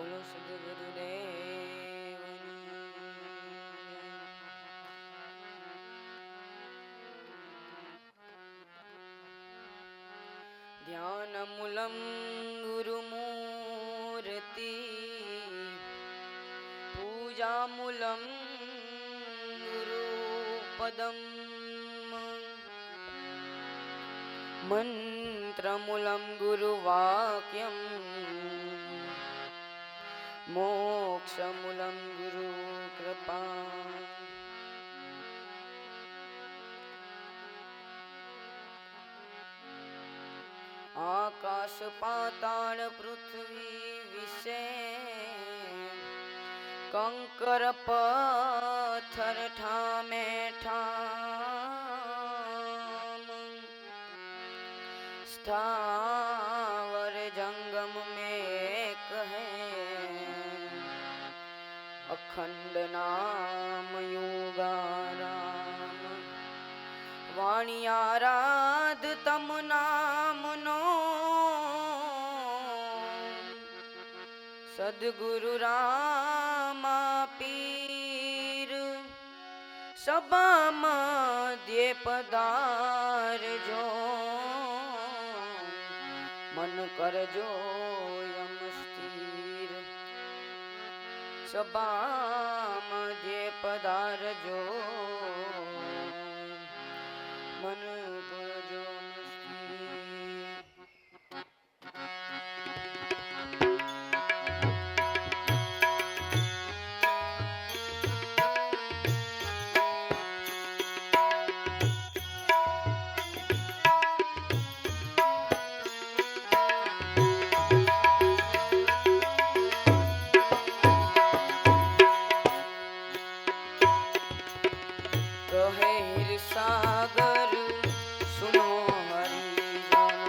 બોલો સદગુરુદેવ ધ્યાનમૂલમ ગુરુમૂર્તિ પૂજામૂલમ ગુરુપદમ મંત્રમૂલમ ગુરુવાક્યમ મોક્ષમૂલમ ગુરુકૃપા આકાશ પાતાળ પૃથ્વી વિશે કંકર પથ્થર ઠામે ઠામ સ્થાવર જંગમ में एक है अखंड नाम युगाराम वाणी आराध तम नामनो सद्गुरु रामा पीर सभा मध्य पधारजो मन करजो यम स्थिर सभा मध्य पधारजो मन करजो सागर सुनो हरिजन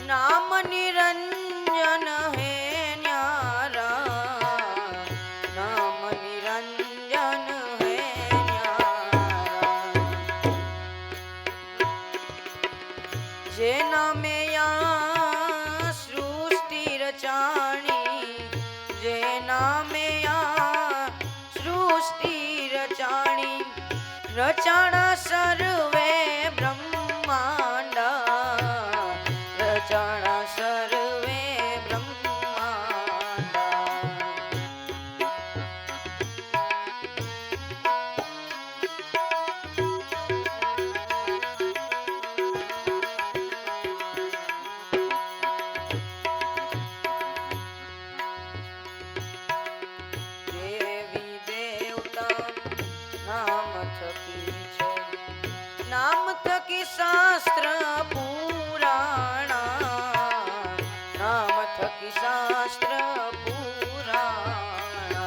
नाम निरंजन है न्यारा नाम निरंजन है न्यारा जे नामे या सृष्टि रचाणी जे नामे रचाणा सर्वे ब्रह्मांडा रचाणा सर्वे ब्रह्मांडा देवी देवता नाम थकी छे नाम थकी शास्त्र पुराणा नाम थकी शास्त्र पुराणा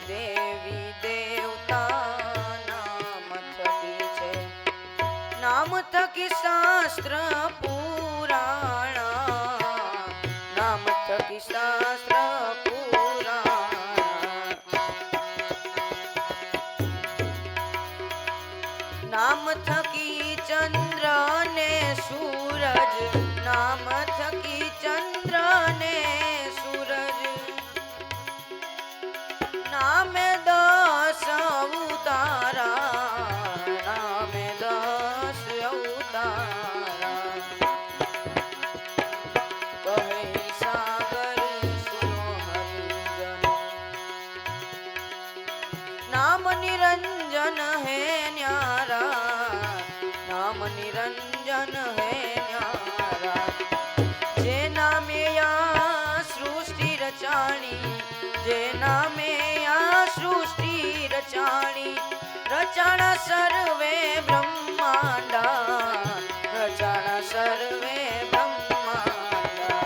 देवी देवता नाम थकी छे नाम थकी शास्त्र नाम थकी शास्त्र नाम थकी चंद्र ने सूरज नाम थकी चंद्र ने सूरज नाम 10 अवतारा नाम 10 अवतारा नाम निरंजन है न्यारा नाम निरंजन है न्यारा जे नामे या सृष्टि रचाणी जे नामे या सृष्टि रचाणी रचाणा सर्वे ब्रह्मांडा रचाणा सर्वे ब्रह्मांडा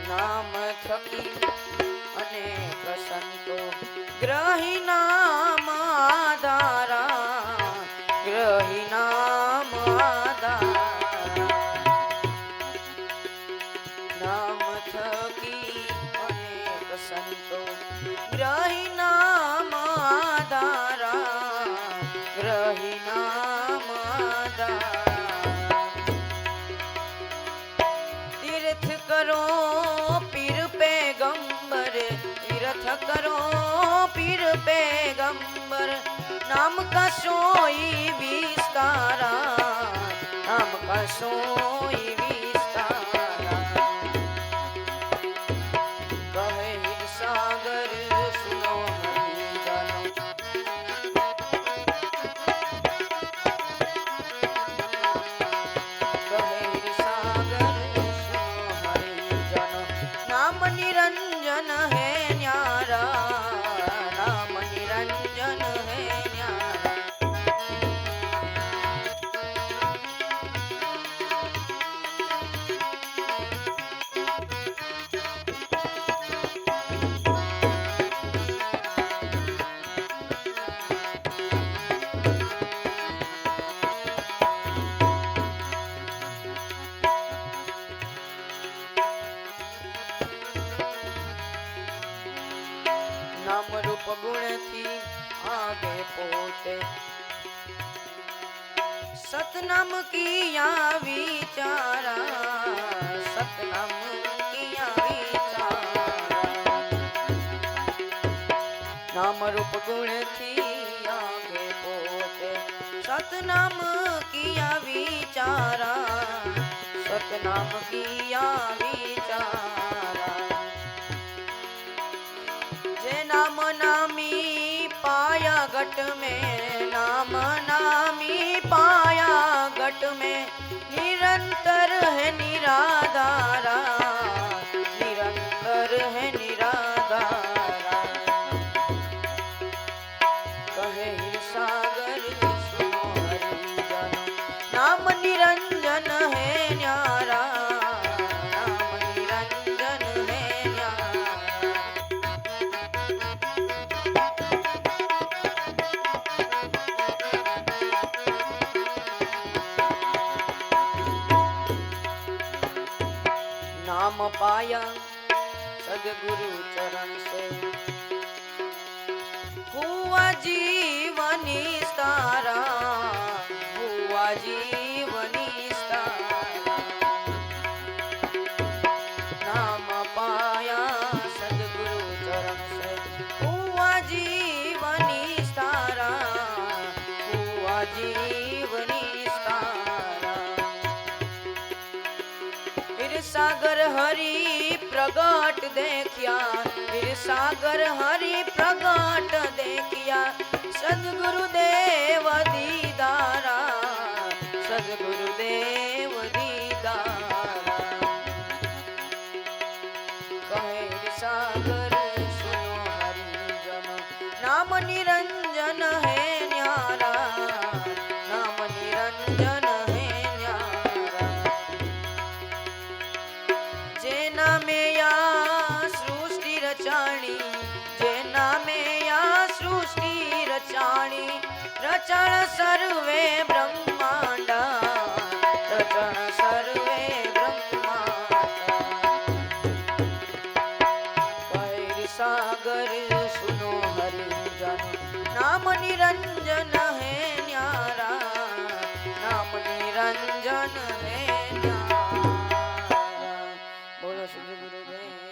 नाम थकी अनेक संतो ग्रही नाम आधारा नाम का सोई विस्तारा, नाम का सोई विस्तारा। कहे हिर सागर सुनो हरि जनो, कहे हिर सागर सुनो हरि जनो। नाम निरंजन है न्यारा, नाम निरंजन है न्यारा। नाम रूप गुण थी आगे पोते, सतनाम किया विचारा, सतनाम किया विचारा। नाम रूप गुण थी आगे पोते, सतनाम किया विचारा, सतनाम किया विचारा। जे नाम नामी पाया घट में, नाम नामी पाया घट में, निरंतर है निराधारा, निरंतर है निराधारा। कहे हिर सागर सुनो हरि जनो, नाम निरंजन है न्यारा, नाम निरंजन है न्यारा। नाम पाया सदगुरु चरण से, हुआ जीवन निस्तारा, हुआ जीवन निस्तारा। नाम पाया सदगुरु चरण से, हुआ जीवन निस्तारा, हुआ जीवन निस्तारा। फिर सागर हरि प्रगट देखिया, फिर सागर हरि प्रगट देखिया, सदगुरु देव दीदारा, सदगुरु देव दीदारा। कहे हिर सागर सुनो हरि जनो, नाम निरंजन है न्यारा, नाम निरंजन है न्यारा। जेना में या सृष्टि रचाणी, जेना में या सृष्टि रचाणी, रचण सर्वे ब्रह्मांडा, रचण सर्वे ब्रह्मांडा। कहे सागर सुनो हरि जनो, नाम निरंजन है न्यारा, नाम निरंजन है न्यारा। बोलो श्री गुरुदेव।